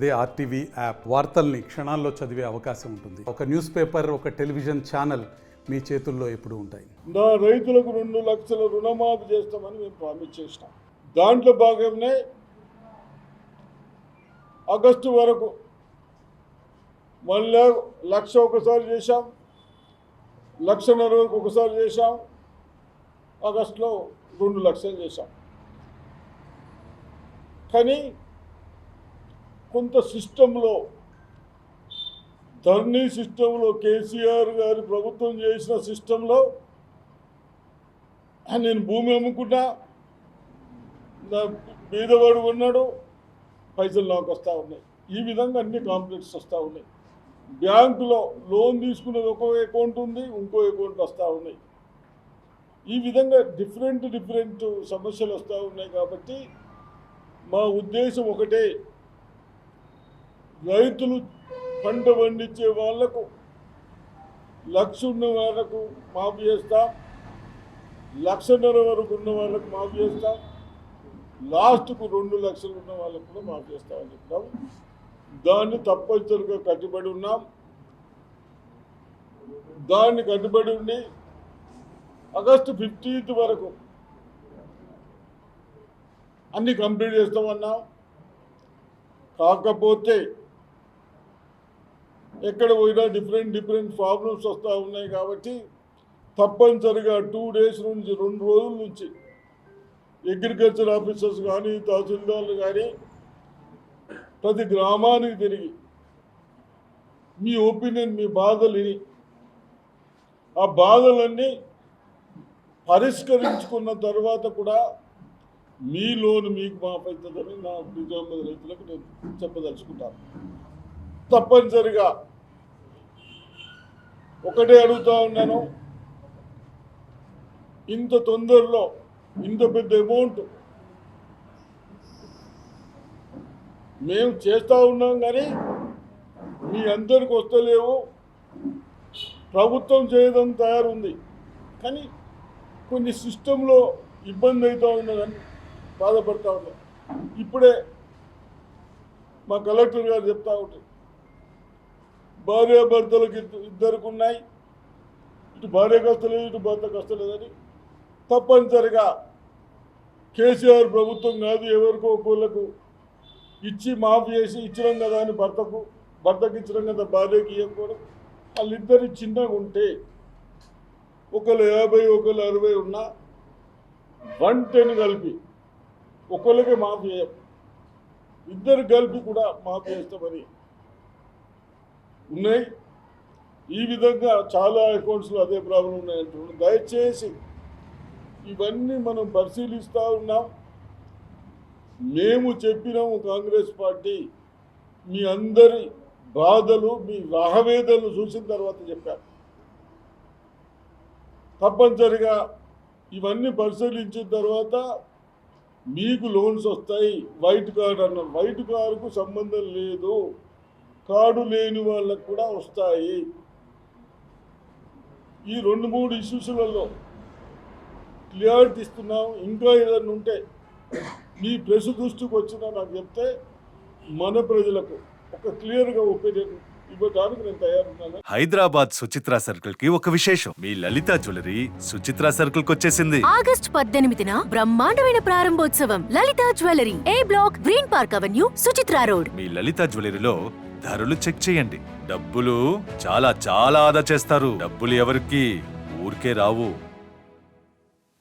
అదే RTV app వార్తల్ని క్షణాల్లో చదివే అవకాశం ఉంటుంది. ఒక న్యూస్ పేపర్, ఒక టెలివిజన్ ఛానల్ మీ చేతుల్లో ఎప్పుడూ ఉంటాయి. నా రైతులకు 2 లక్షల రుణమాఫీ చేస్తామని మేము ప్రామిస్ చేసినాం. దాంట్లో భాగంగానే ఆగస్టు వరకు మళ్ళీ 1,00,000 ఒకసారి చేశాం, 1,50,000 వరకు ఒకసారి చేశాం, ఆగస్టులో 2 లక్షలు చేశాం. కానీ కొంత సిస్టంలో, ధర్నీ సిస్టంలో, కేసీఆర్ గారి ప్రభుత్వం చేసిన సిస్టంలో నేను భూమి అమ్ముకున్నా, నా బీదవాడు ఉన్నాడు, పైసలు నాకు వస్తూ ఉన్నాయి. ఈ విధంగా అన్ని కాంప్లెక్స్ వస్తూ ఉన్నాయి. బ్యాంకులో లోన్ తీసుకునేది ఒక అకౌంట్ ఉంది, ఇంకో అకౌంట్ వస్తూ ఉన్నాయి. ఈ విధంగా డిఫరెంట్ సమస్యలు వస్తూ ఉన్నాయి. కాబట్టి మా ఉద్దేశం ఒకటే, రైతులు పంట పండించే వాళ్లకు 1,00,000 ఉన్న వాళ్ళకు మాఫీ చేస్తాం, 1,50,000 వరకు ఉన్న వాళ్ళకు మాఫీ చేస్తాం, లాస్ట్కు 2 లక్షలు ఉన్న వాళ్ళకు కూడా మాఫీ చేస్తామని చెప్పాం. దాన్ని తప్పనిసరిగా కట్టుబడి ఉన్నాం. దాన్ని కట్టుబడి ఉండి ఆగస్టు 15th వరకు అన్ని కంప్లీట్ చేస్తామన్నాం. కాకపోతే ఎక్కడ పోయినా డిఫరెంట్ ప్రాబ్లమ్స్ వస్తూ ఉన్నాయి. కాబట్టి తప్పనిసరిగా 2 days నుంచి 2 రోజుల నుంచి అగ్రికల్చర్ ఆఫీసర్స్ కానీ, తహసీల్దార్లు కానీ ప్రతి గ్రామానికి తిరిగి మీ ఒపీనియన్, మీ బాధలు విని ఆ బాధలన్నీ పరిష్కరించుకున్న తర్వాత కూడా మీ లోన్ మీకు మాఫ్ అవుతుందని నా నిజామాబాద్ రైతులకు నేను చెప్పదలుచుకుంటాను. తప్పనిసరిగా ఒకటే అడుగుతా ఉన్నాను, ఇంత తొందరలో ఇంత పెద్ద అమౌంట్ మేము చేస్తూ ఉన్నాం, కానీ మీ అందరికి వస్తలేవు. ప్రభుత్వం చేయడం తయారుంది, కానీ కొన్ని సిస్టంలో ఇబ్బంది అవుతూ ఉన్నదని బాధపడుతూ ఉన్నాం. ఇప్పుడే మా కలెక్టర్ గారు చెప్తా ఉంటారు, భార్యాభర్తలకు ఇద్దరికి ఉన్నాయి, ఇటు భార్యకు వస్తలేదు, ఇటు భర్తకు వస్తలేదని. తప్పనిసరిగా కేసీఆర్ ప్రభుత్వం కాదు, ఎవరికో ఒకళ్ళకు ఇచ్చి మాఫీ చేసి ఇచ్చినాం కదా అని భర్తకు ఇచ్చినాం కదా భార్యకి ఇవ్వకూడదు. వాళ్ళిద్దరు చిన్నగా ఉంటే, ఒకళ్ళు 50, ఒకళ్ళు 60 ఉన్నా 110 కలిపి ఒకళ్ళకే మాఫీ చేయం, ఇద్దరు కలిపి కూడా మాఫీ చేస్తామని ఉన్నాయి. ఈ విధంగా చాలా అకౌంట్స్లో అదే ప్రాబ్లం ఉన్నాయంటున్నాను. దయచేసి ఇవన్నీ మనం పరిశీలిస్తూ ఉన్నాం. మేము చెప్పినాము, కాంగ్రెస్ పార్టీ మీ అందరి బాధలు, మీ ఆవేదనలు చూసిన తర్వాత చెప్పారు. తప్పనిసరిగా ఇవన్నీ పరిశీలించిన తర్వాత మీకు లోన్స్ వస్తాయి. వైట్ కార్డు అన్నారు, వైట్ కార్డుకు సంబంధం లేదు, కార్డు లేని వాళ్ళకు కూడా వస్తాయి. ఈ 2-3 ఇష్యూస్లలో క్లియారిటీ ఇస్తున్నాం. ఇంకా ఏదైనా ఉంటే మీ ప్రెస్ దృష్టికి వచ్చినా నాకు చెప్తే మన ప్రజలకు ఒక క్లియర్గా ఒపీనియన్ ఇవ్వడానికి నేను తయారున్నాను. హైదరాబాద్ సుచిత్ర సర్కిల్ కి ఒక విశేషం, మీ లలిత జ్యువెలరీ సుచిత్ర సర్కిల్ కి వచ్చేసింది. ఆగస్ట్ 18న బ్రహ్మాండమైన ప్రారంభోత్సవం. Lalitha Jewellery, A block, Green Park Avenue, Suchitra road. మీ లలిత జ్యువెలరీలో ధరలు చెక్ చేయండి. డబ్బులు చాలా ఆదా చేస్తారు. డబ్బులు ఎవరికి ఊరికే రావు.